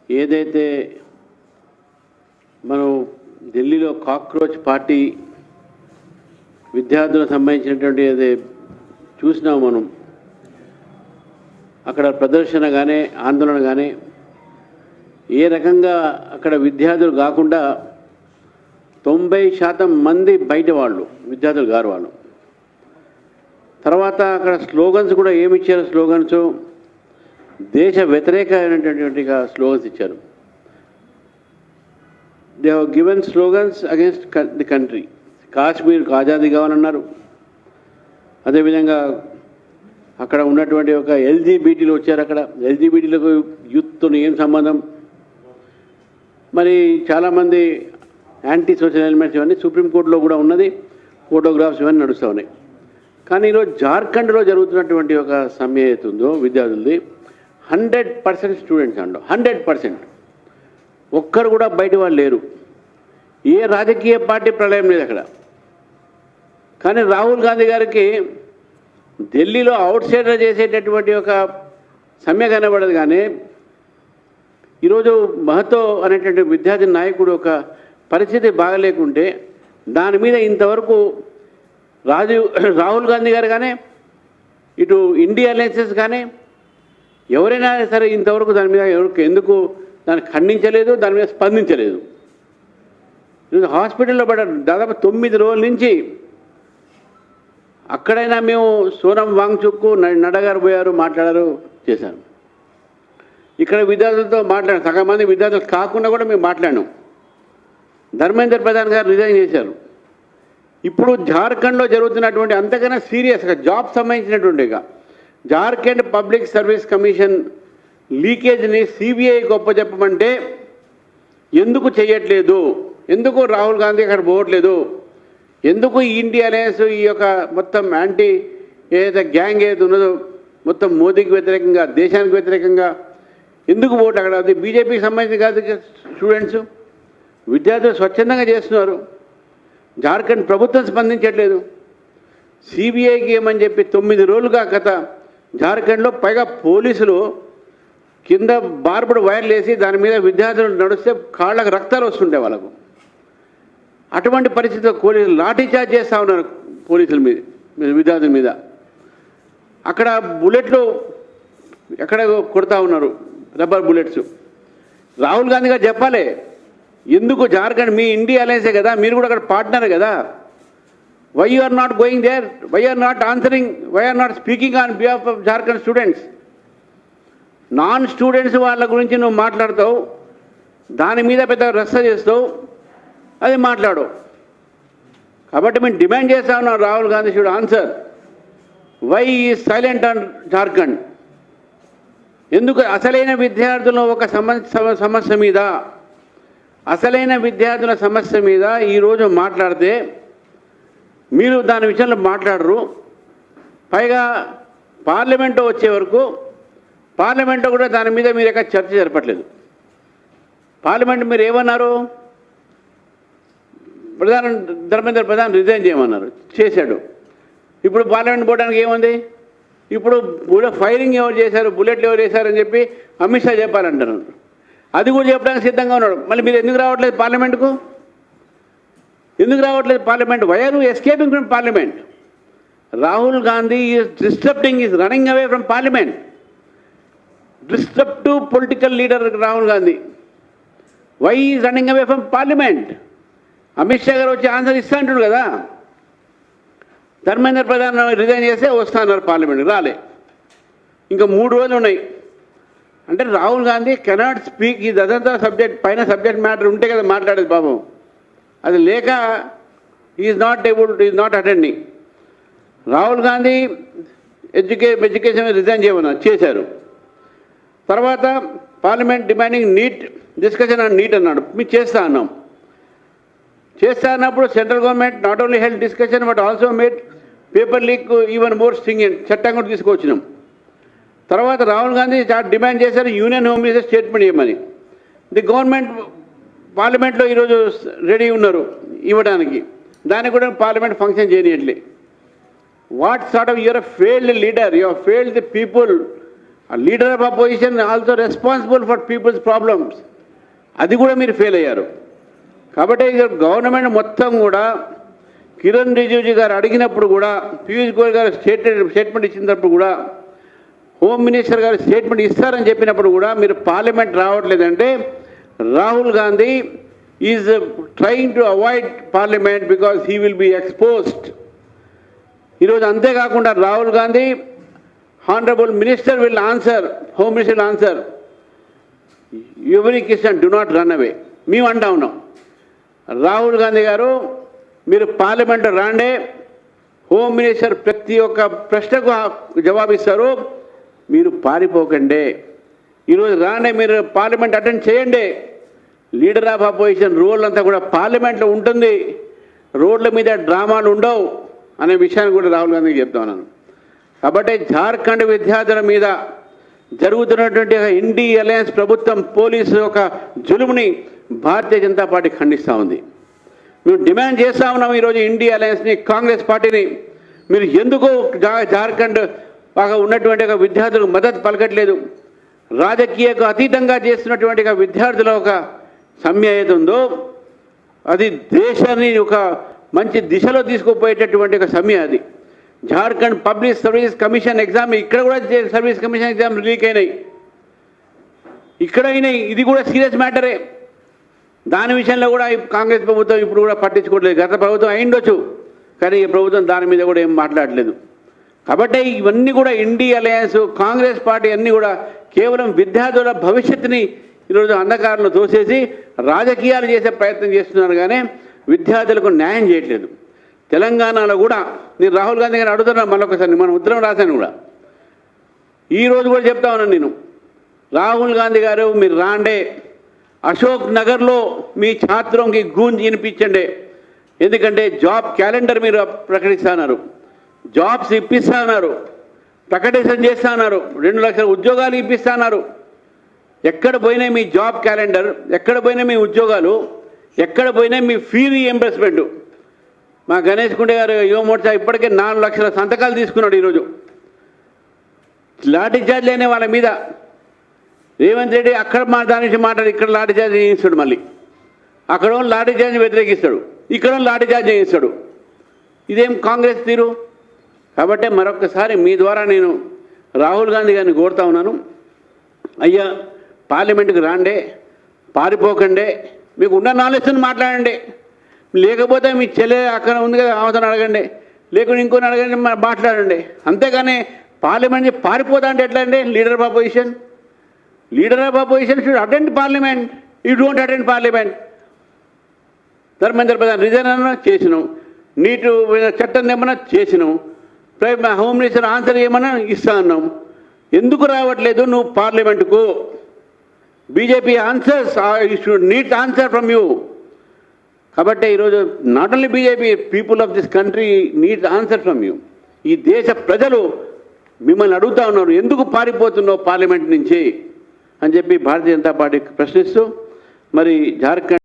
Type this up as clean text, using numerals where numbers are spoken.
ఏదైతే మనం ఢిల్లీలో కాక్రోచ్ పార్టీ విద్యార్థులకు సంబంధించినటువంటి ఏదే చూసినాం మనం, అక్కడ ప్రదర్శన కానీ ఆందోళన కానీ ఏ రకంగా అక్కడ విద్యార్థులు కాకుండా 90% మంది బయట వాళ్ళు, విద్యార్థులు గారు వాళ్ళు. తర్వాత అక్కడ స్లోగన్స్ కూడా ఏమి ఇచ్చారు? స్లోగన్స్ దేశ వ్యతిరేకమైనటువంటి స్లోగన్స్ ఇచ్చారు. They have given slogans against the country. కాశ్మీర్కు ఆజాదీ కావాలన్నారు. అదేవిధంగా అక్కడ ఉన్నటువంటి ఒక ఎల్జీబీటీలు వచ్చారు. అక్కడ ఎల్జీబీటీలకు యూత్తో ఏం సంబంధం? మరి చాలామంది యాంటీ సోషల్ ఎలిమెంట్స్ ఇవన్నీ సుప్రీంకోర్టులో కూడా ఉన్నది, ఫోటోగ్రాఫ్స్ ఇవన్నీ నడుస్తూ ఉన్నాయి. కానీ ఈరోజు జార్ఖండ్లో జరుగుతున్నటువంటి ఒక సమ్మె అవుతుందో విద్యార్థులది 100% స్టూడెంట్స్ అంటాం. 100% ఒక్కరు కూడా బయట వాళ్ళు లేరు. ఏ రాజకీయ పార్టీ ప్రళయం లేదు అక్కడ. కానీ రాహుల్ గాంధీ గారికి ఢిల్లీలో అవుట్ సైడర్ చేసేటటువంటి ఒక సమ్మె కనబడదు. కానీ ఈరోజు మహతో అనేటువంటి విద్యార్థి నాయకుడు ఒక పరిస్థితి బాగలేకుంటే దాని మీద ఇంతవరకు రాహుల్ గాంధీ గారు కానీ ఇటు ఇండియా అలయన్సెస్ కానీ ఎవరైనా సరే ఇంతవరకు దాని మీద ఎందుకు దాన్ని ఖండించలేదు, దాని మీద స్పందించలేదు. ఈరోజు హాస్పిటల్లో పడ్డారు. దాదాపు 9 రోజుల నుంచి అక్కడైనా మేము సోనం వాంగ్చుక్కు నడగారు పోయారు, మాట్లాడారు, చేశారు. ఇక్కడ విద్యార్థులతో మాట్లాడారు. సగం మంది విద్యార్థులు కాకుండా కూడా మేము మాట్లాడాం. ధర్మేంద్ర ప్రధాన్ గారు రిజైన్ చేశారు. ఇప్పుడు జార్ఖండ్లో జరుగుతున్నటువంటి అంతకన్నా సీరియస్గా జాబ్ సంబంధించినటువంటిగా జార్ఖండ్ పబ్లిక్ సర్వీస్ కమిషన్ లీకేజ్ని సిబిఐ గొప్ప చెప్పమంటే ఎందుకు చేయట్లేదు? ఎందుకు రాహుల్ గాంధీ అక్కడ పోవట్లేదు? ఎందుకు ఈ ఇండియా అలయన్స్ ఈ యొక్క మొత్తం యాంటీ ఏదైతే గ్యాంగ్ ఏదైతే ఉన్నదో మొత్తం మోదీకి వ్యతిరేకంగా, దేశానికి వ్యతిరేకంగా ఎందుకు పోవట్లేదు? అక్కడ అది బీజేపీకి సంబంధించి కాదు. స్టూడెంట్స్ విద్యార్థులు స్వచ్ఛందంగా చేస్తున్నారు. జార్ఖండ్ ప్రభుత్వం స్పందించట్లేదు. సిబిఐకి ఏమని చెప్పి 9 రోజులుగా కథ జార్ఖండ్లో. పైగా పోలీసులు కింద బార్బుడ్ వైర్లు వేసి దాని మీద విద్యార్థులు నడిస్తే కాళ్ళకు రక్తాలు వస్తుంటాయి వాళ్ళకు. అటువంటి పరిస్థితిలో పోలీసులు లాఠీచార్జ్ చేస్తూ ఉన్నారు పోలీసుల మీద, విద్యార్థుల మీద. అక్కడ బుల్లెట్లు ఎక్కడ కొడతా ఉన్నారు, రబ్బర్ బుల్లెట్స్. రాహుల్ గాంధీ గారు చెప్పాలి ఎందుకు జార్ఖండ్ మీ ఇండియా అలయన్సే కదా, మీరు కూడా అక్కడ పార్ట్నర్ కదా. Why you are not going there? Why are not answering? Why are not speaking on behalf of Jharkhand students? Non students వాళ్ళ గురించి నువ్వు మాట్లాడతావు, దాని మీద పెద్ద రచ్చ చేస్తావు, అది మాట్లాడు. కాబట్టి మేము డిమాండ్ చేస్తా ఉన్నాం, Rahul Gandhi should answer why is silent on Jharkhand. ఎందుకు అసలైన విద్యార్థుల ఒక సమస్య మీద, అసలైన విద్యార్థుల సమస్య మీద ఈరోజు మాట్లాడితే మీరు దాని విషయంలో మాట్లాడరు. పైగా పార్లమెంటు వచ్చే వరకు పార్లమెంట్లో కూడా దాని మీద మీరు ఎక్కడ చర్చ జరపట్లేదు. పార్లమెంట్ మీరు ఏమన్నారు? ధర్మేంద్ర ప్రధాన్ రిజైన్ చేయమన్నారు, చేశాడు. ఇప్పుడు పార్లమెంట్ పోవడానికి ఏముంది? ఇప్పుడు ఫైరింగ్ ఎవరు చేశారు, బుల్లెట్లు ఎవరు చేశారని చెప్పి అమిత్ షా చెప్పాలంటున్నారు. అది కూడా చెప్పడానికి సిద్ధంగా ఉన్నాడు. మళ్ళీ మీరు ఎందుకు రావట్లేదు పార్లమెంటుకు? ఎందుకు రావట్లేదు parliament? Why are you escaping from parliament? Rahul Gandhi is disturbing, is running away from parliament. Disruptive political leader Rahul Gandhi. Why is running away from parliament? Amit Shah గారు వచ్చి ఆన్సర్ ఇస్తా అంటాడు కదా. ధర్మేంద్ర ప్రధాన్ రిజైన్ చేస్తే వస్తా అన్నారు పార్లమెంట్, రాలే. ఇంకా 3 రోజులు ఉన్నాయి. అంటే రాహుల్ గాంధీ కెనాట్ స్పీక్ ఈ అదంతా సబ్జెక్ట్, పైన సబ్జెక్ట్ మ్యాటర్ ఉంటే కదా మాట్లాడేది పాపం. అది లేక is not attending. Rahul Gandhi education resign చేయమన్నారు, చేశారు. తర్వాత parliament demanding NEET discussion on NEET అన్నాడు, మేము చేస్తా అన్నాం. చేస్తా అన్నప్పుడు central government not only held discussion but also made paper leak even more stringent, చట్టం కూడా తీసుకొచ్చినాం. తర్వాత రాహుల్ గాంధీ డిమాండ్ చేశారు యూనియన్ హోమ్ మినిస్టర్ స్టేట్మెంట్ ఇవ్వమని. ది గవర్నమెంట్ పార్లమెంట్లో ఈరోజు రెడీ ఉన్నారు ఇవ్వడానికి. దానికి కూడా పార్లమెంట్ ఫంక్షన్ చేయనియట్లే. What sort of you're a failed leader, you have failed the people leader of opposition also responsible for people's problems, అది కూడా మీరు ఫెయిల్ అయ్యారు. కాబట్టి గవర్నమెంట్ మొత్తం కూడా కిరణ్ రిజిజు గారు అడిగినప్పుడు కూడా, పీయూష్ గోయల్ గారు స్టేట్మెంట్ ఇచ్చినప్పుడు కూడా, హోమ్ మినిస్టర్ గారు స్టేట్మెంట్ ఇస్తారని చెప్పినప్పుడు కూడా మీరు పార్లమెంట్ రావట్లేదంటే Rahul Gandhi is trying to avoid parliament because he will be exposed. ఈరోజు అంతేకాకుండా Rahul Gandhi honourable minister will answer, home minister answer, యువని Kishan do not run away. మేము అంటా ఉన్నాం, రాహుల్ గాంధీ గారు మీరు పార్లమెంటు రాండే, హోమ్ మినిస్టర్ ప్రతి ఒక్క ప్రశ్నకు జవాబిస్తారు, మీరు పారిపోకండి. ఈరోజు రాండే, మీరు పార్లమెంట్ అటెండ్ చేయండి. లీడర్ ఆఫ్ అపోజిషన్ రోల్ అంతా కూడా పార్లమెంట్లో ఉంటుంది, రోడ్ల మీద డ్రామాలు ఉండవు అనే విషయాన్ని కూడా రాహుల్ గాంధీకి చెప్తా ఉన్నాను. కాబట్టి జార్ఖండ్ విద్యార్థుల మీద జరుగుతున్నటువంటి ఇండి అలయన్స్ ప్రభుత్వం పోలీసు ఒక జులుముని భారతీయ జనతా పార్టీ ఖండిస్తూ ఉంది. మేము డిమాండ్ చేస్తూ ఉన్నాం ఈరోజు ఇండి అలయన్స్ని, కాంగ్రెస్ పార్టీని, మీరు ఎందుకు జార్ఖండ్ ఉన్నటువంటి ఒక విద్యార్థులకు మద్దతు పలకట్లేదు? రాజకీయకు అతీతంగా చేస్తున్నటువంటి విద్యార్థుల ఒక సమ్మె ఏది ఉందో అది దేశాన్ని ఒక మంచి దిశలో తీసుకుపోయేటటువంటి ఒక సమ్మె. అది Jharkhand public service commission exam, ఇక్కడ కూడా సర్వీస్ కమిషన్ ఎగ్జామ్ లీక్ అయినాయి, ఇక్కడ అయినాయి. ఇది కూడా సీరియస్ మ్యాటరే. దాని విషయంలో కూడా కాంగ్రెస్ ప్రభుత్వం ఇప్పుడు కూడా పట్టించుకోవట్లేదు. గత ప్రభుత్వం అయిండొచ్చు, కానీ ఈ ప్రభుత్వం దాని మీద కూడా ఏం మాట్లాడలేదు. కాబట్టి ఇవన్నీ కూడా ఇండి అలయన్స్, కాంగ్రెస్ పార్టీ అన్నీ కూడా కేవలం విద్యార్థుల భవిష్యత్తుని ఈరోజు అంధకారంలో తోసేసి రాజకీయాలు చేసే ప్రయత్నం చేస్తున్నారు, కానీ విద్యార్థులకు న్యాయం చేయట్లేదు. తెలంగాణలో కూడా నేను రాహుల్ గాంధీ గారిని అడుగుతున్నాను, మళ్ళొకసారి మన ఉత్తరం రాశాను కూడా, ఈరోజు కూడా చెప్తా ఉన్నాను నేను, రాహుల్ గాంధీ గారు మీరు రాండే, అశోక్ నగర్లో మీ ఛాత్రంకి గూంజ్ వినిపించండి. ఎందుకంటే జాబ్ క్యాలెండర్ మీరు ప్రకటిస్తున్నారు, జాబ్స్ ఇప్పిస్తున్నారు, ప్రకటన చేస్తున్నారు, 2 లక్షల ఉద్యోగాలు ఇప్పిస్తున్నారు. ఎక్కడ పోయినా మీ జాబ్ క్యాలెండర్, ఎక్కడ పోయినా మీ ఉద్యోగాలు, ఎక్కడ పోయినా మీ ఫీ రీఎంబర్స్మెంట్. మా గణేష్ కుండే గారు యువ మోర్చా ఇప్పటికే 4 లక్షల సంతకాలు తీసుకున్నాడు. ఈరోజు లాఠీ చార్జ్ లేని వాళ్ళ మీద రేవంత్ రెడ్డి అక్కడ దాని నుంచి మాట్లాడి ఇక్కడ లాఠీ చార్జ్ చేయిస్తాడు, మళ్ళీ అక్కడ లాఠీ చార్జ్ వ్యతిరేకిస్తాడు, ఇక్కడ లాఠీ చార్జ్ చేయిస్తాడు. ఇదేం కాంగ్రెస్ తీరు? కాబట్టి మరొకసారి మీ ద్వారా నేను రాహుల్ గాంధీ గారిని కోరుతా ఉన్నాను, అయ్యా పార్లమెంటుకు రాండే, పారిపోకండి, మీకు ఉన్న నాలెడ్జ్ని మాట్లాడండి. లేకపోతే మీ చెల్లె అక్కడ ఉంది కదా అవతల అడగండి, లేకుంటే ఇంకొని అడగండి, మాట్లాడండి. అంతేగాని పార్లమెంట్ నుంచి పారిపోతా అంటే ఎట్లా అండి? Leader of opposition, leader of opposition should attend parliament, you don't attend parliament. Dharmendra Pradhan resign అన్నా చేసినాం, నీటు చట్టం ఏమన్నా చేసినాం, హోమ్ మినిస్టర్ ఆన్సర్ ఏమన్నా ఇస్తా అన్నాం. ఎందుకు రావట్లేదు నువ్వు పార్లమెంటుకు? BJP answers needs answer from you. కాబట్టి ఈరోజు not only BJP, people of this country needs answer from you. ఈ దేశ ప్రజలు మిమ్మల్ని అడుగుతా ఉన్నారు, ఎందుకు పారిపోతున్నావు పార్లమెంట్ నుంచి అని చెప్పి భారతీయ జనతా పార్టీకి ప్రశ్నిస్తూ మరి జార్ఖండ్